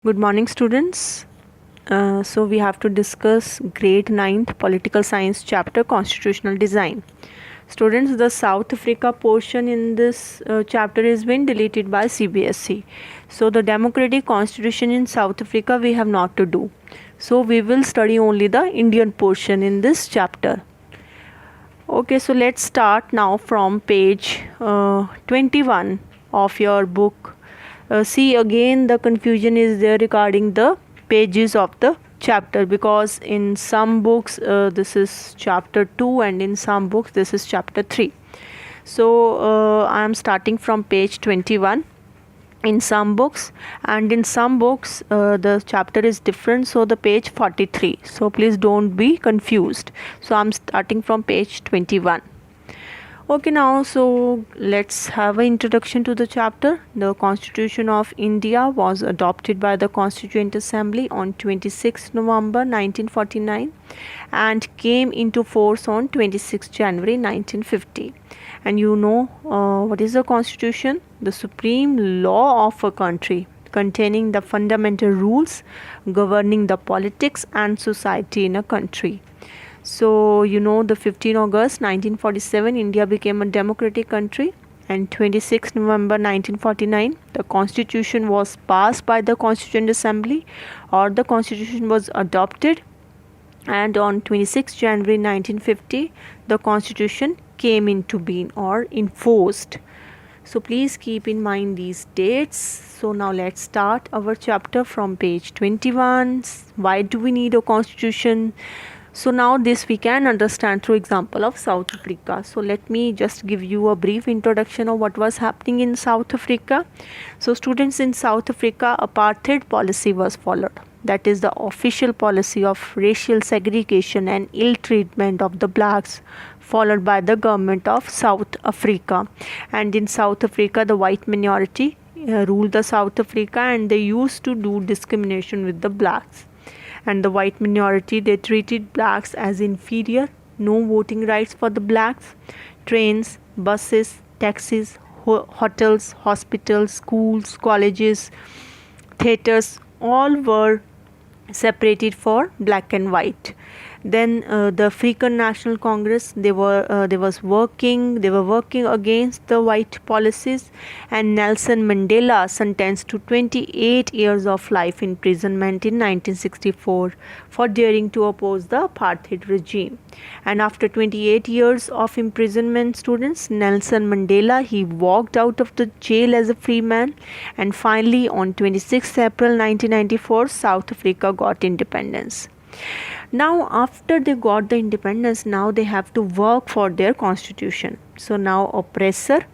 Good morning, students. So we have to discuss grade 9th political science chapter constitutional design. Students, the South Africa portion in this chapter is been deleted by CBSE. So the democratic constitution in South Africa we have not to do. So we will study only the Indian portion in this chapter. Okay, so let's start now from page 21 of your book. See, again the confusion is there regarding the pages of the chapter, because in some books this is chapter 2 and in some books this is chapter 3. So I am starting from page 21 in some books, and in some books the chapter is different, so the page 43. So please don't be confused. So I'm starting from page 21. Okay, now so let's have an introduction to the chapter. The Constitution of India was adopted by the Constituent Assembly on 26 November 1949 and came into force on 26 January 1950. And you know what is the Constitution? The supreme law of a country, containing the fundamental rules governing the politics and society in a country. So, you know, the 15 August 1947, India became a democratic country, and 26 November 1949, the Constitution was passed by the Constituent Assembly, or the Constitution was adopted, and on 26 January 1950, the Constitution came into being or enforced. So please keep in mind these dates. So now let's start our chapter from page 21. Why do we need a constitution? So now this we can understand through example of South Africa. So let me just give you a brief introduction of what was happening in South Africa. So students, in South Africa, apartheid policy was followed. That is the official policy of racial segregation and ill treatment of the blacks, followed by the government of South Africa. And in South Africa, the white minority ruled the South Africa, and they used to do discrimination with the blacks. And the white minority, they treated blacks as inferior. No voting rights for the blacks. Trains, buses, taxis, hotels, hospitals, schools, colleges, theaters, all were separated for black and white. Then the African National Congress, they were working against the white policies, and Nelson Mandela sentenced to 28 years of life imprisonment in 1964 for daring to oppose the apartheid regime. And after 28 years of imprisonment, students, Nelson Mandela, he walked out of the jail as a free man, and finally on 26 April 1994, South Africa got independence. Now after they got the independence, now they have to work for their constitution. So now oppressor,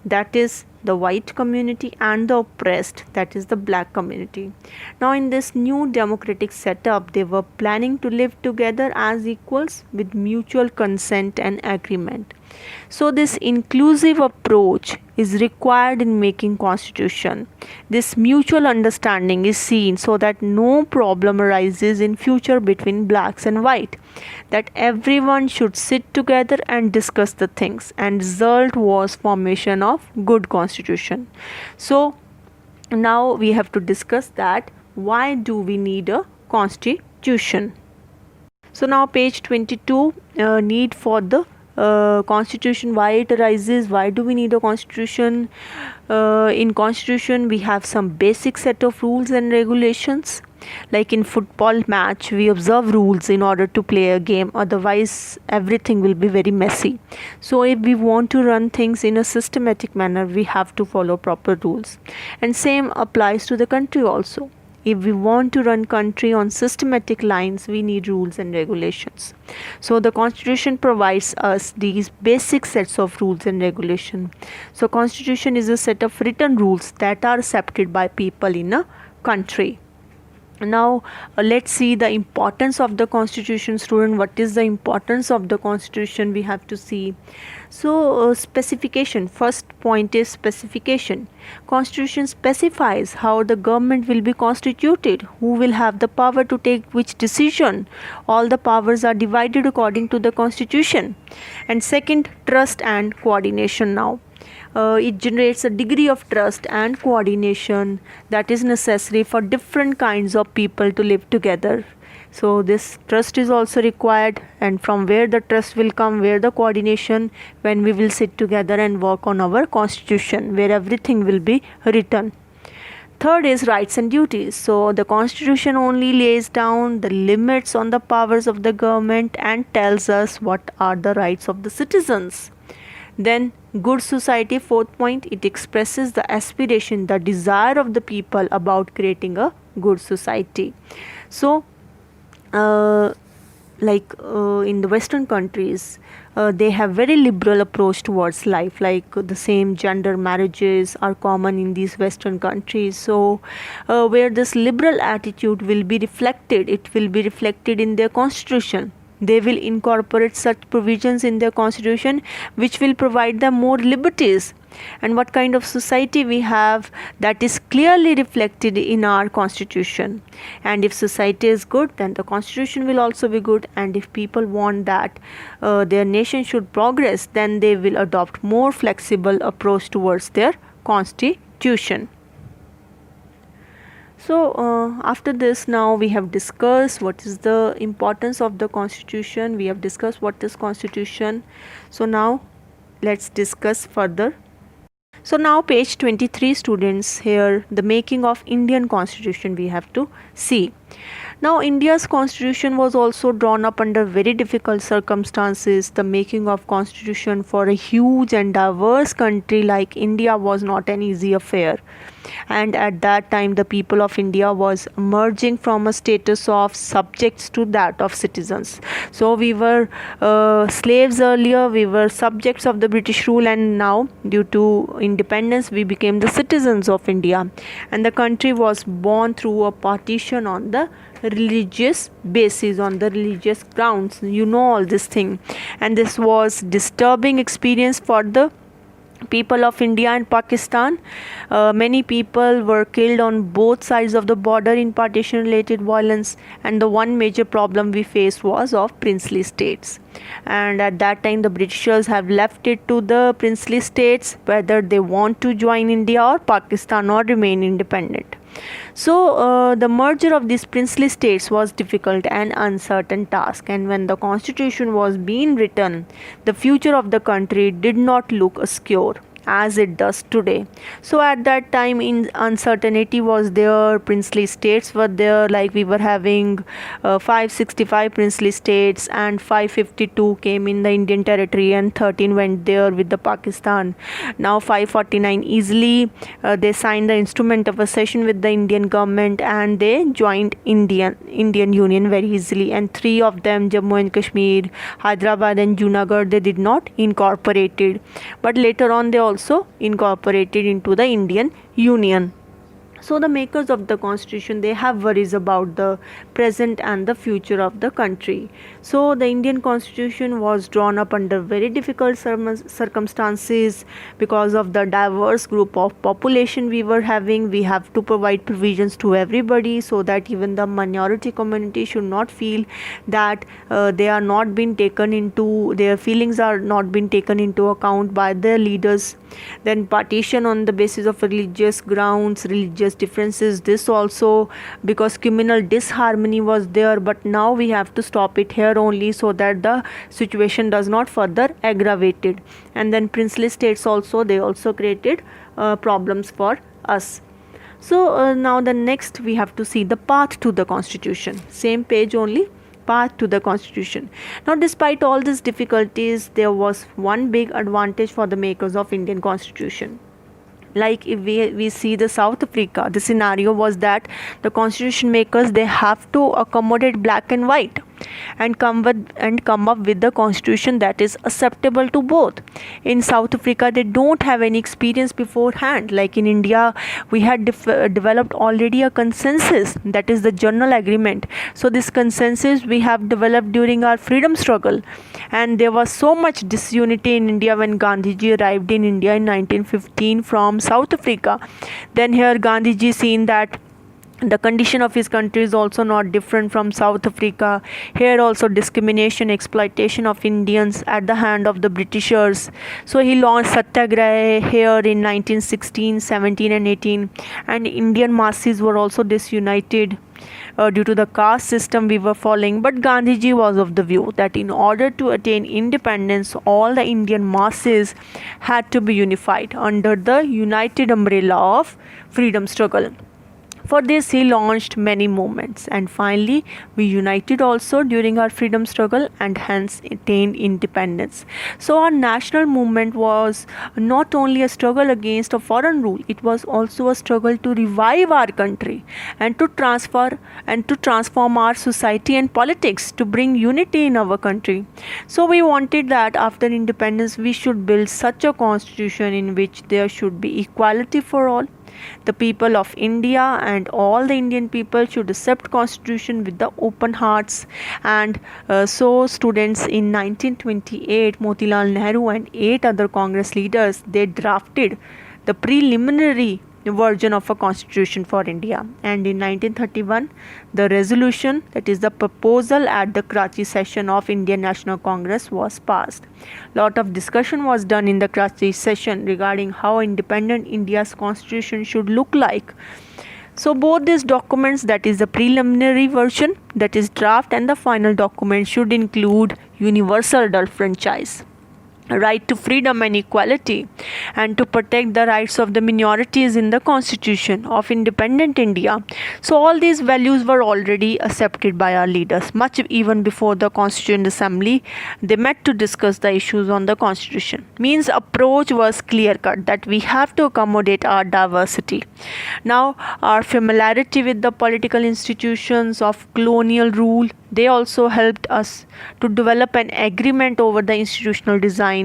that is the white community, and the oppressed, that is the black community. Now in this new democratic setup, they were planning to live together as equals with mutual consent and agreement. So this inclusive approach is required in making constitution. This mutual understanding is seen so that no problem arises in future between blacks and white, that everyone should sit together and discuss the things, and result was formation of good constitution. So now we have to discuss that why do we need a constitution. So now page 22, need for the constitution, why it arises, why do we need a constitution. In constitution we have some basic set of rules and regulations. Like in football match, we observe rules in order to play a game, otherwise everything will be very messy. So if we want to run things in a systematic manner, we have to follow proper rules. And same applies to the country also. If we want to run country on systematic lines, we need rules and regulations. So the constitution provides us these basic sets of rules and regulation. So constitution is a set of written rules that are accepted by people in a country. Now let's see the importance of the constitution. Student, what is the importance of the constitution? We have to see. So specification, first point is specification. Constitution specifies how the government will be constituted, who will have the power to take which decision. All the powers are divided according to the constitution. And second, trust and coordination. Now it generates a degree of trust and coordination that is necessary for different kinds of people to live together. So this trust is also required, and from where the trust will come, where the coordination, when we will sit together and work on our constitution, where everything will be written. Third is rights and duties. So the constitution only lays down the limits on the powers of the government and tells us what are the rights of the citizens. Then good society, fourth point, it expresses the aspiration, the desire of the people about creating a good society. So in the Western countries, they have very liberal approach towards life, like the same gender marriages are common in these Western countries. So where this liberal attitude will be reflected, it will be reflected in their constitution. They will incorporate such provisions in their constitution which will provide them more liberties. And what kind of society we have, that is clearly reflected in our constitution. And if society is good, then the constitution will also be good. And if people want that their nation should progress, then they will adopt more flexible approach towards their constitution. So after this, now we have discussed what is the importance of the constitution. We have discussed what is constitution. So now let's discuss further. So now page 23, students, here the making of Indian constitution we have to see. Now India's constitution was also drawn up under very difficult circumstances. The making of constitution for a huge and diverse country like India was not an easy affair. And at that time the people of India was emerging from a status of subjects to that of citizens. So we were slaves earlier, we were subjects of the British rule, and now due to independence we became the citizens of India. And the country was born through a partition on the religious basis, on the religious grounds. You know all this thing. And this was disturbing experience for the people of India and Pakistan. Many people were killed on both sides of the border in partition related violence, and the one major problem we faced was of princely states. And at that time the Britishers have left it to the princely states whether they want to join India or Pakistan or remain independent. So the merger of these princely states was difficult and uncertain task, and when the constitution was being written, the future of the country did not look secure as it does today. So at that time uncertainty was there, princely states were there, like we were having 565 princely states and 552 came in the Indian territory and 13 went there with the Pakistan. Now 549 easily they signed the instrument of accession with the Indian government and they joined Indian Union very easily, and 3 of them, Jammu and Kashmir, Hyderabad and Junagadh, they did not incorporated, but later on they also incorporated into the Indian Union. So the makers of the constitution, they have worries about the present and the future of the country. So the Indian constitution was drawn up under very difficult circumstances because of the diverse group of population we were having. We have to provide provisions to everybody so that even the minority community should not feel that they are not being taken into, their feelings are not being taken into account by their leaders. Then partition on the basis of religious grounds, religious differences, this also because communal disharmony was there, but now we have to stop it here only so that the situation does not further aggravated. And then princely states also, they also created problems for us. So now the next we have to see the path to the constitution, same page only, path to the constitution. Now despite all these difficulties, there was one big advantage for the makers of Indian constitution. Like if we see the South Africa, the scenario was that the constitution makers, they have to accommodate black and white and come up with the constitution that is acceptable to both. In South Africa, they don't have any experience beforehand. Like in India, we had developed already a consensus, that is the general agreement. So this consensus we have developed during our freedom struggle, and there was so much disunity in India when Gandhiji arrived in India in 1915 from South Africa. Then here Gandhiji seen that The condition of his country is also not different from South Africa. Here also discrimination, exploitation of Indians at the hand of the Britishers. So he launched Satyagraha here in 1916, 17 and 18, and Indian masses were also disunited due to the caste system we were following. But Gandhiji was of the view that in order to attain independence, all the Indian masses had to be unified under the united umbrella of freedom struggle. For this, he launched many movements, and finally, we united also during our freedom struggle and hence attained independence. So, our national movement was not only a struggle against a foreign rule, it was also a struggle to revive our country and to transform our society and politics to bring unity in our country. So, we wanted that after independence, we should build such a constitution in which there should be equality for all. The people of India and all the Indian people should accept constitution with the open hearts. And so students, in 1928, Motilal Nehru and 8 other Congress leaders, they drafted the preliminary version of a constitution for India, and in 1931 the resolution, that is the proposal at the Karachi session of Indian National Congress, was passed. Lot of discussion was done in the Karachi session regarding how independent India's constitution should look like. So both these documents, that is the preliminary version, that is draft, and the final document should include universal adult franchise, right to freedom and equality, and to protect the rights of the minorities in the constitution of independent India. So all these values were already accepted by our leaders much even before the Constituent Assembly. They met to discuss the issues on the constitution. Means approach was clear cut that we have to accommodate our diversity. Now our familiarity with the political institutions of colonial rule, they also helped us to develop an agreement over the institutional design.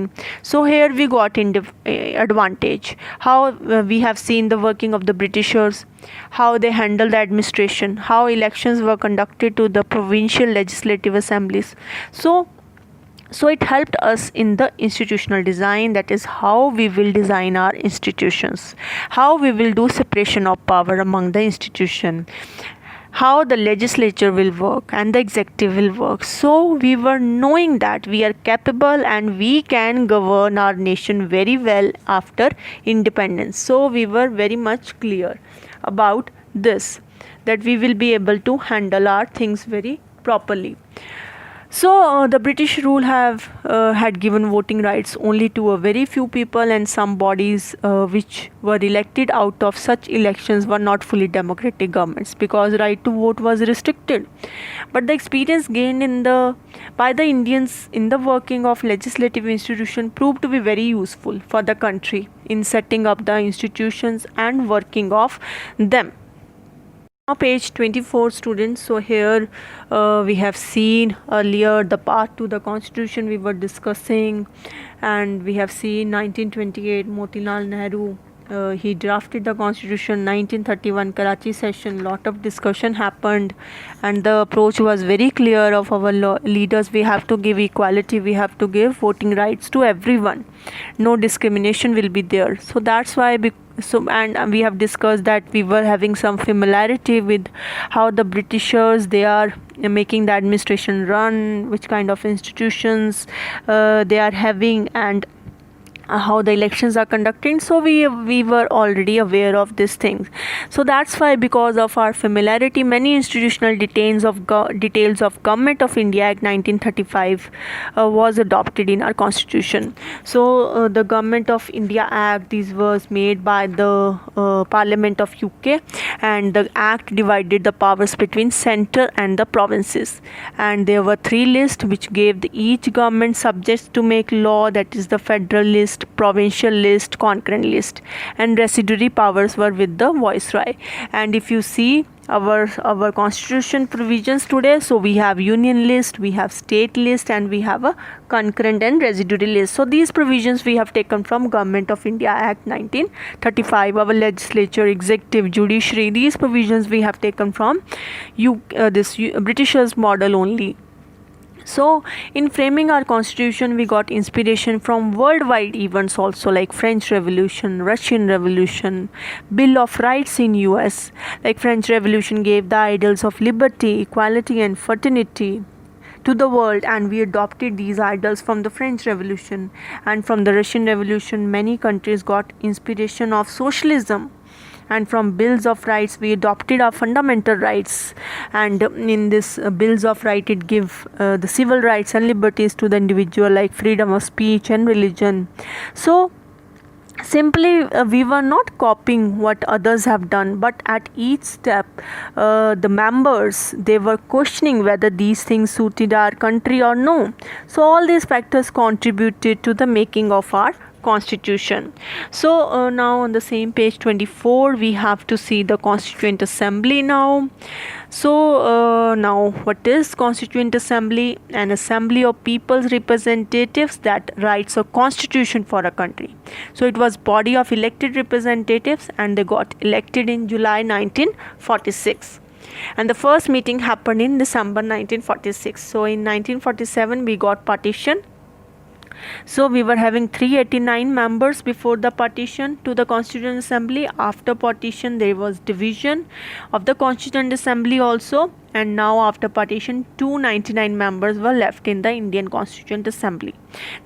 So here we got advantage. How we have seen the working of the Britishers, how they handled the administration, how elections were conducted to the provincial legislative assemblies. So it helped us in the institutional design, that is how we will design our institutions, how we will do separation of power among the institution, how the legislature will work and the executive will work. So we were knowing that we are capable and we can govern our nation very well after independence. So we were very much clear about this, that we will be able to handle our things very properly. So the British rule had given voting rights only to a very few people, and some bodies which were elected out of such elections were not fully democratic governments, because right to vote was restricted. But the experience gained by the Indians in the working of legislative institution proved to be very useful for the country in setting up the institutions and working of them. Now page 24, students. So here we have seen earlier the part to the constitution we were discussing, and we have seen 1928 Motilal Nehru, he drafted the constitution. 1931 Karachi session, lot of discussion happened, and the approach was very clear of our leaders. We have to give equality, we have to give voting rights to everyone, no discrimination will be there. So that's why and we have discussed that we were having some familiarity with how the Britishers, they are making the administration run, which kind of institutions they are having, and how the elections are conducting. So we were already aware of these things. So that's why, because of our familiarity, many institutional details of Government of India Act 1935 was adopted in our constitution. So the Government of India Act, this was made by the Parliament of UK, and the act divided the powers between centre and the provinces, and there were 3 lists which gave each government subjects to make law, that is the federal list, provincial list, concurrent list, and residuary powers were with the viceroy. And if you see our constitution provisions today, so we have union list, we have state list, and we have a concurrent and residuary list. So these provisions we have taken from Government of India Act 1935. Our legislature, executive, judiciary, these provisions we have taken from this Britishers model only. So in framing our constitution, we got inspiration from worldwide events also, like French Revolution, Russian Revolution, Bill of Rights in US. Like French Revolution gave the ideals of liberty, equality and fraternity to the world, and we adopted these ideals from the French Revolution. And from the Russian Revolution, many countries got inspiration of socialism. And from bills of rights, we adopted our fundamental rights, and in this bills of right, it give the civil rights and liberties to the individual, like freedom of speech and religion. So simply we were not copying what others have done, but at each step the members, they were questioning whether these things suited our country or no. So all these factors contributed to the making of our constitution. So now on the same page 24, we have to see the Constituent Assembly now. So now, what is Constituent Assembly? An assembly of people's representatives that writes a constitution for a country. So it was body of elected representatives, and they got elected in July 1946. And the first meeting happened in December 1946. So in 1947 we got partition. So we were having 389 members before the partition to the Constituent Assembly. After partition, there was division of the Constituent Assembly also, and now after partition, 299 members were left in the Indian Constituent Assembly.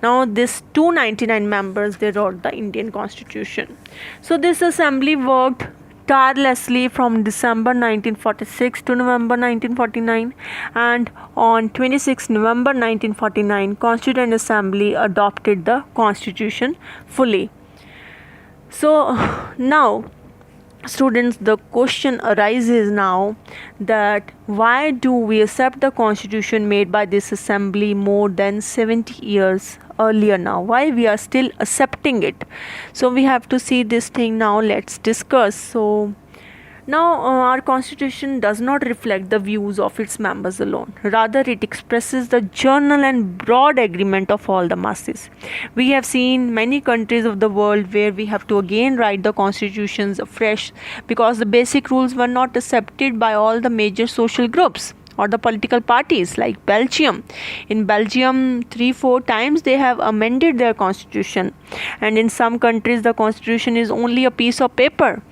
Now this 299 members, they wrote the Indian Constitution. So this assembly worked tirelessly from December 1946 to November 1949, and on 26 November 1949, Constituent Assembly adopted the Constitution fully. So now, students, the question arises now that why do we accept the constitution made by this assembly more than 70 years earlier? Now why we are still accepting it? So we have to see this thing now. Let's discuss. So now our constitution does not reflect the views of its members alone. Rather, it expresses the general and broad agreement of all the masses. We have seen many countries of the world where we have to again write the constitutions afresh because the basic rules were not accepted by all the major social groups or the political parties, like Belgium. In Belgium, 3-4 times they have amended their constitution, and in some countries the constitution is only a piece of paper.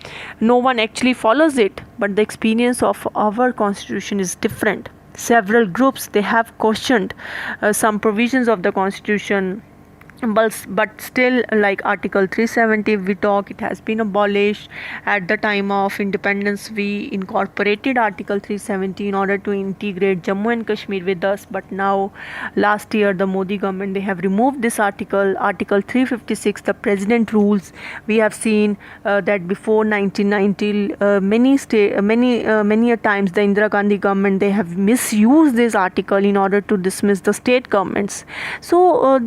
No one actually follows it, but the experience of our constitution is different. Several groups, they have questioned some provisions of the constitution, but still, like Article 370, we talk, it has been abolished. At the time of independence, we incorporated Article 370 in order to integrate Jammu and Kashmir with us, but now last year the Modi government, they have removed this article. Article 356, the president rules. We have seen that before 1990, many a times the Indira Gandhi government, they have misused this article in order to dismiss the state governments. So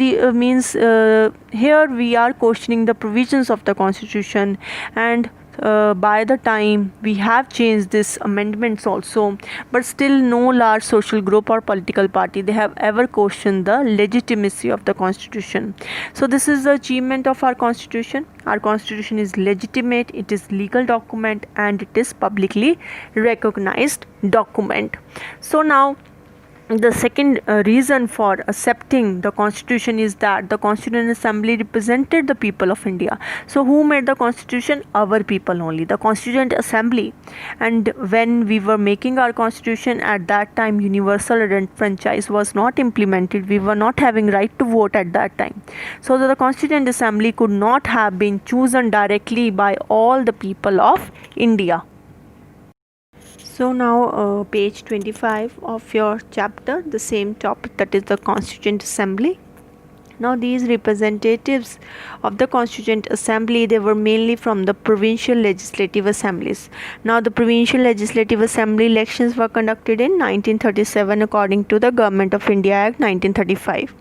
here we are questioning the provisions of the constitution, and by the time we have changed these amendments also, but still no large social group or political party, they have ever questioned the legitimacy of the constitution. So this is the achievement of our constitution. Our constitution is legitimate, it is legal document, and it is publicly recognized document. So now, the second reason for accepting the constitution is that the Constituent Assembly represented the people of India. So who made the constitution? Our people only, the Constituent Assembly. And when we were making our constitution, at that time universal franchise was not implemented. We were not having right to vote at that time. So the Constituent Assembly could not have been chosen directly by all the people of India. So now page 25 of your chapter, the same topic, that is the Constituent Assembly. Now these representatives of the Constituent Assembly, they were mainly from the provincial legislative assemblies. Now the provincial legislative assembly elections were conducted in 1937 according to the Government of India Act 1935.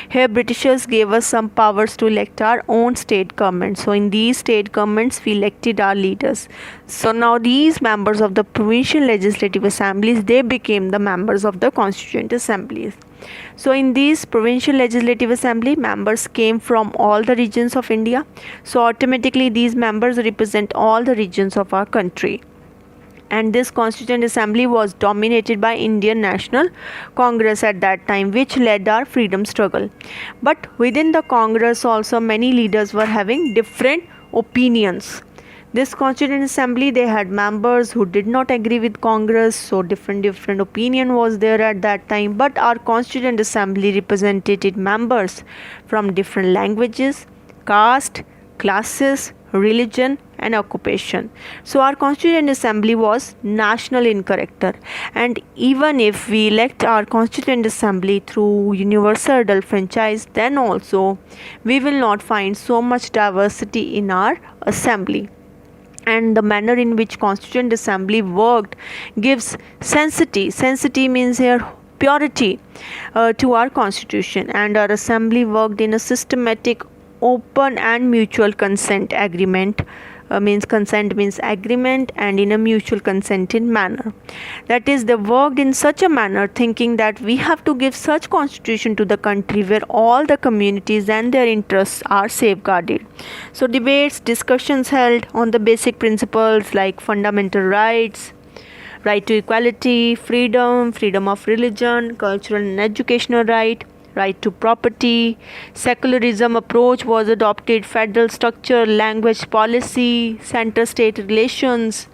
Here Britishers gave us some powers to elect our own state government. So in these state governments we elected our leaders. So now these members of the provincial legislative assemblies, they became the members of the Constituent Assemblies. So in these provincial legislative assembly, members came from all the regions of India. So automatically these members represent all the regions of our country. and this Constituent Assembly was dominated by Indian National Congress at that time, which led our freedom struggle. But within the Congress also many leaders were having different opinions. This Constituent Assembly, they had members who did not agree with Congress, so different opinion was there at that time. But our Constituent Assembly represented members from different languages, caste, classes, religion and occupation. So our Constituent Assembly was national in character, and even if we elect our Constituent Assembly through universal adult franchise, then also we will not find so much diversity in our assembly. And the manner in which Constituent Assembly worked gives sanctity means here purity to our constitution, and our assembly worked in a systematic, open and mutual consent agreement. Consent means agreement, and in a mutual consented manner. That is, they worked in such a manner thinking that we have to give such constitution to the country where all the communities and their interests are safeguarded. So debates, discussions held on the basic principles like fundamental rights, right to equality, freedom of religion, cultural and educational right to property, secularism approach was adopted, federal structure, language policy, center-state relations.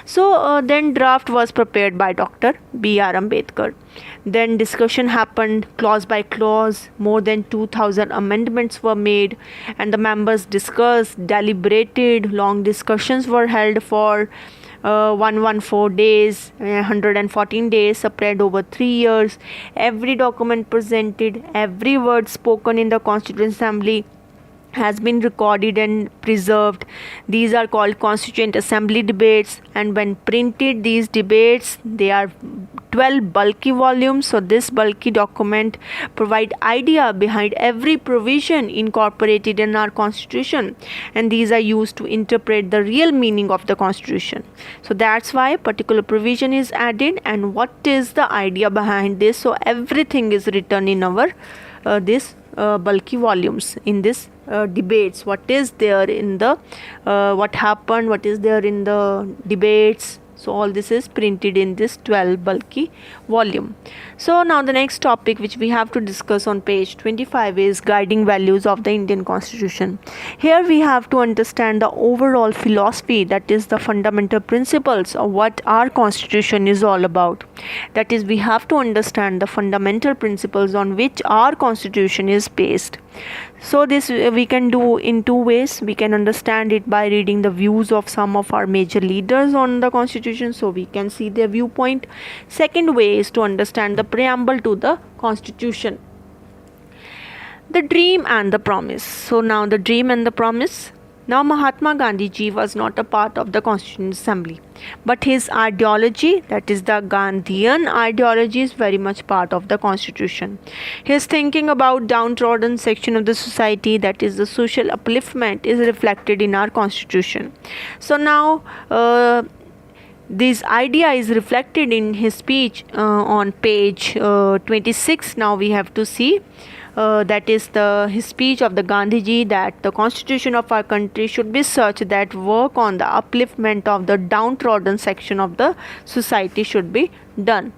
So then draft was prepared by Dr. B.R. Ambedkar. Then discussion happened clause by clause. More than 2,000 amendments were made, and the members discussed, deliberated. Long discussions were held for 114 days, 114 days spread over 3 years. Every document presented, every word spoken in the Constituent Assembly has been recorded and preserved. These are called Constituent Assembly debates, and when printed, these debates, they are 12 bulky volumes. So this bulky document provide idea behind every provision incorporated in our constitution, and these are used to interpret the real meaning of the constitution. So that's why particular provision is added and what is the idea behind this. So everything is written in our this bulky volumes in this debates. What is there in the what happened, what is there in the debates. So all this is printed in this 12 bulky volume. So now the next topic which we have to discuss on page 25 is guiding values of the Indian Constitution. Here we have to understand the overall philosophy, that is the fundamental principles of what our constitution is all about. That is, we have to understand the fundamental principles on which our constitution is based. So this we can do in two ways. We can understand it by reading the views of some of our major leaders on the constitution, so we can see their viewpoint. Second way is to understand the preamble to the constitution. The dream and the promise. So now the dream and the promise. Now Mahatma Gandhi ji was not a part of the Constituent Assembly, but his ideology, that is the Gandhian ideology, is very much part of the Constitution. His thinking about downtrodden section of the society, that is the social upliftment, is reflected in our Constitution. So now this idea is reflected in his speech on page 26. Now we have to see that is his speech of the Gandhiji, that the constitution of our country should be such that work on the upliftment of the downtrodden section of the society should be done.